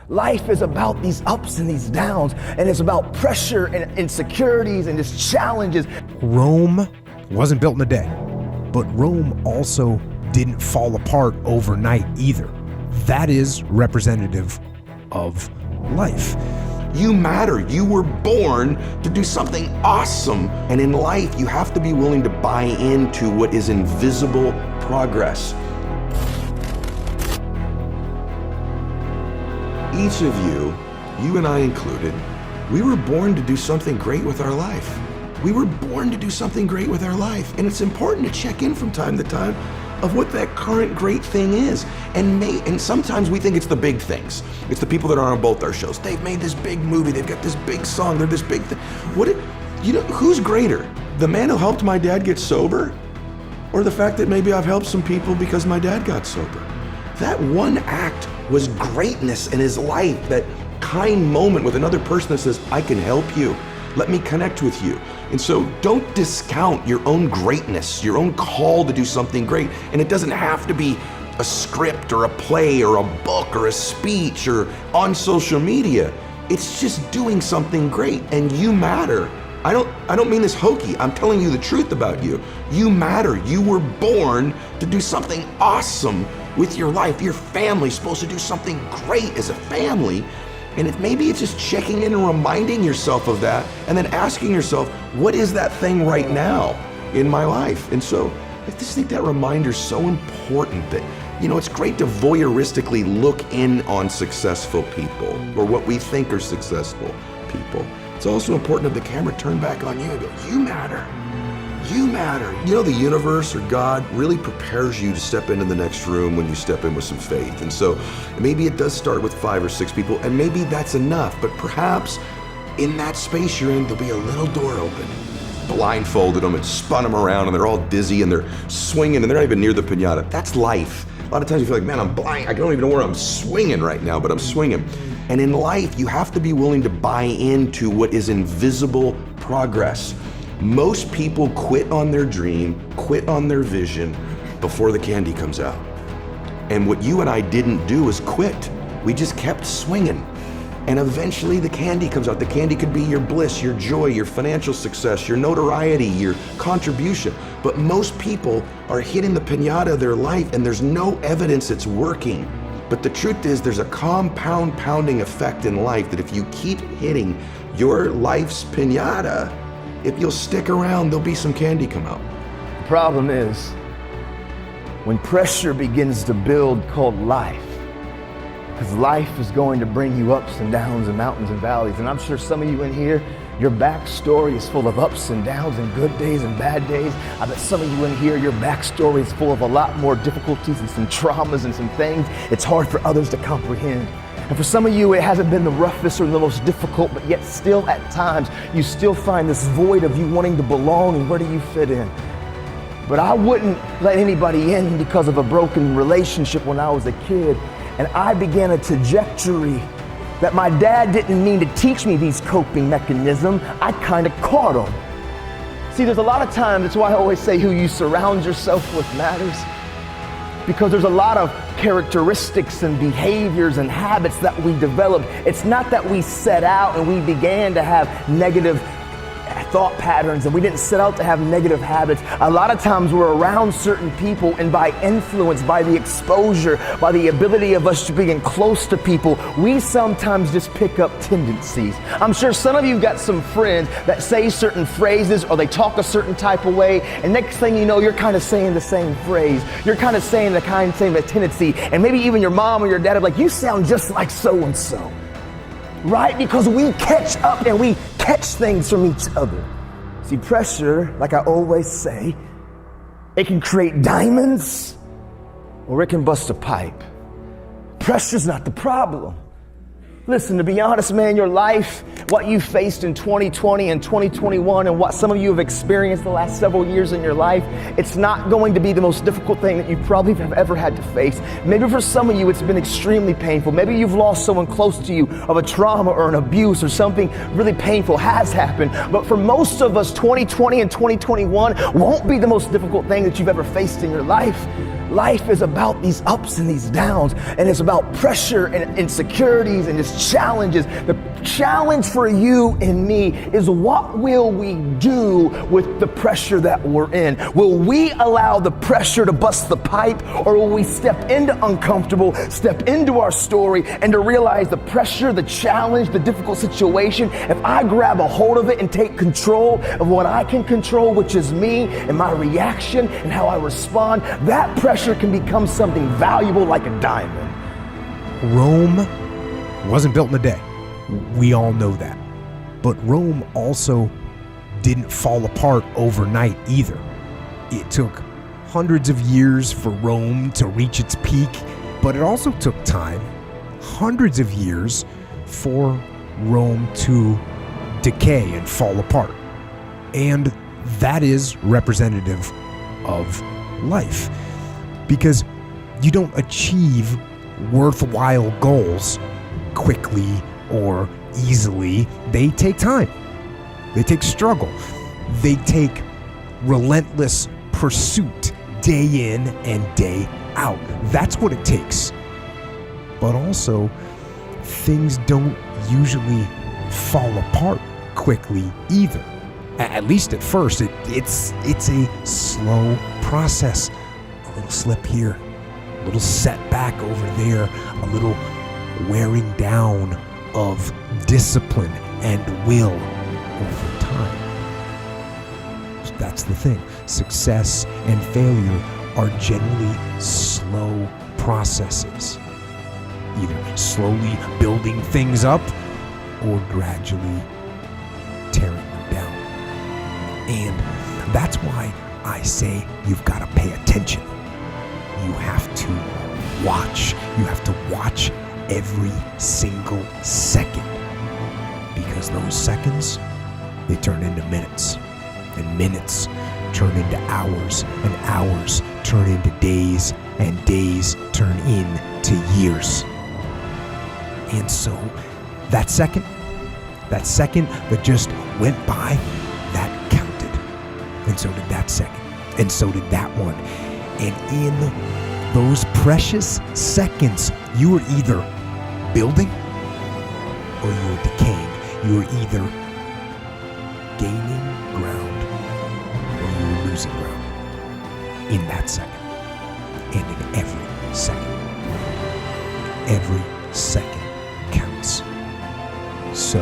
Life is about these ups and these downs, and it's about pressure and insecurities and just challenges. Rome wasn't built in a day, but Rome also didn't fall apart overnight either. That is representative of life. You matter. You were born to do something awesome. And in life, you have to be willing to buy into what is invisible progress. Each of you and I included, we were born to do something great with our life. We were born to do something great with our life. And it's important to check in from time to time of what that current great thing is. And sometimes we think it's the big things. It's the people that are on both our shows. They've made this big movie, they've got this big song, they're this big thing. Who's greater? The man who helped my dad get sober? Or the fact that maybe I've helped some people because my dad got sober? That one act was greatness in his life, that kind moment with another person that says, I can help you. Let me connect with you. And so don't discount your own greatness, your own call to do something great. And it doesn't have to be a script or a play or a book or a speech or on social media. It's just doing something great, and you matter. I don't mean this hokey. I'm telling you the truth about you. You matter. You were born to do something awesome with your life. Your family's supposed to do something great as a family. And maybe it's just checking in and reminding yourself of that, and then asking yourself, what is that thing right now in my life? And so I just think that reminder is so important that, it's great to voyeuristically look in on successful people or what we think are successful people. It's also important to have the camera turn back on you and go, you matter. You matter. The universe or God really prepares you to step into the next room when you step in with some faith. And so maybe it does start with 5 or 6 people, and maybe that's enough, but perhaps in that space you're in, there'll be a little door open. Blindfolded them and spun them around, and they're all dizzy and they're swinging and they're not even near the pinata. That's life. A lot of times you feel like, man, I'm blind. I don't even know where I'm swinging right now, but I'm swinging. And in life, you have to be willing to buy into what is invisible progress. Most people quit on their dream, quit on their vision before the candy comes out. And what you and I didn't do is quit. We just kept swinging. And eventually the candy comes out. The candy could be your bliss, your joy, your financial success, your notoriety, your contribution. But most people are hitting the piñata of their life and there's no evidence it's working. But the truth is there's a compound pounding effect in life that if you keep hitting your life's piñata, if you'll stick around, there'll be some candy come out. The problem is when pressure begins to build called life, because life is going to bring you ups and downs and mountains and valleys. And I'm sure some of you in here, your backstory is full of ups and downs and good days and bad days. I bet some of you in here, your backstory is full of a lot more difficulties and some traumas and some things it's hard for others to comprehend. And for some of you, it hasn't been the roughest or the most difficult, but yet still at times, you still find this void of you wanting to belong and where do you fit in? But I wouldn't let anybody in because of a broken relationship when I was a kid. And I began a trajectory that my dad didn't mean to teach me these coping mechanisms. I kind of caught them. See, there's a lot of times, that's why I always say who you surround yourself with matters. Because there's a lot of characteristics and behaviors and habits that we develop. It's not that we set out and we began to have negative thought patterns and we didn't set out to have negative habits. A lot of times we're around certain people, and by influence, by the exposure, by the ability of us to being close to people, we sometimes just pick up tendencies. I'm sure some of you got some friends that say certain phrases or they talk a certain type of way, and next thing you know, you're kind of saying the same phrase. You're kind of saying the same tendency, and maybe even your mom or your dad are like, you sound just like so-and-so. Right? Because we catch up and we catch things from each other. See, pressure, like I always say, it can create diamonds or it can bust a pipe. Pressure's not the problem. Listen, to be honest, man, your life, what you faced in 2020 and 2021 and what some of you have experienced the last several years in your life, it's not going to be the most difficult thing that you probably have ever had to face. Maybe for some of you, it's been extremely painful. Maybe you've lost someone close to you of a trauma or an abuse or something really painful has happened. But for most of us, 2020 and 2021 won't be the most difficult thing that you've ever faced in your life. life is about these ups and these downs, and it's about pressure and insecurities and just challenges. The challenge for you and me is, what will we do with the pressure that we're in? Will we allow the pressure to bust the pipe, or will we step into uncomfortable, step into our story, and to realize the pressure, the challenge, the difficult situation, if I grab a hold of it and take control of what I can control, which is me and my reaction and how I respond, that pressure can become something valuable like a diamond. Rome wasn't built in a day. We all know that. But Rome also didn't fall apart overnight either. It took hundreds of years for Rome to reach its peak, but it also took time, hundreds of years, for Rome to decay and fall apart. And that is representative of life, because you don't achieve worthwhile goals quickly or easily. They take time. They take struggle. They take relentless pursuit day in and day out. That's what it takes. But also, things don't usually fall apart quickly either. At least at first. It's a slow process. A little slip here, a little setback over there, a little wearing down of discipline and will over time. That's the thing. Success and failure are generally slow processes. Either slowly building things up or gradually tearing them down. And that's why I say you've got to pay attention. You have to watch. You have to watch every single second, because those seconds, they turn into minutes, and minutes turn into hours, and hours turn into days, and days turn into years. And so that second that just went by, that counted. And so did that second, and so did that one. And in those precious seconds, you were either building or you were decaying. You were either gaining ground or you were losing ground in that second, and in every second. Every second counts. So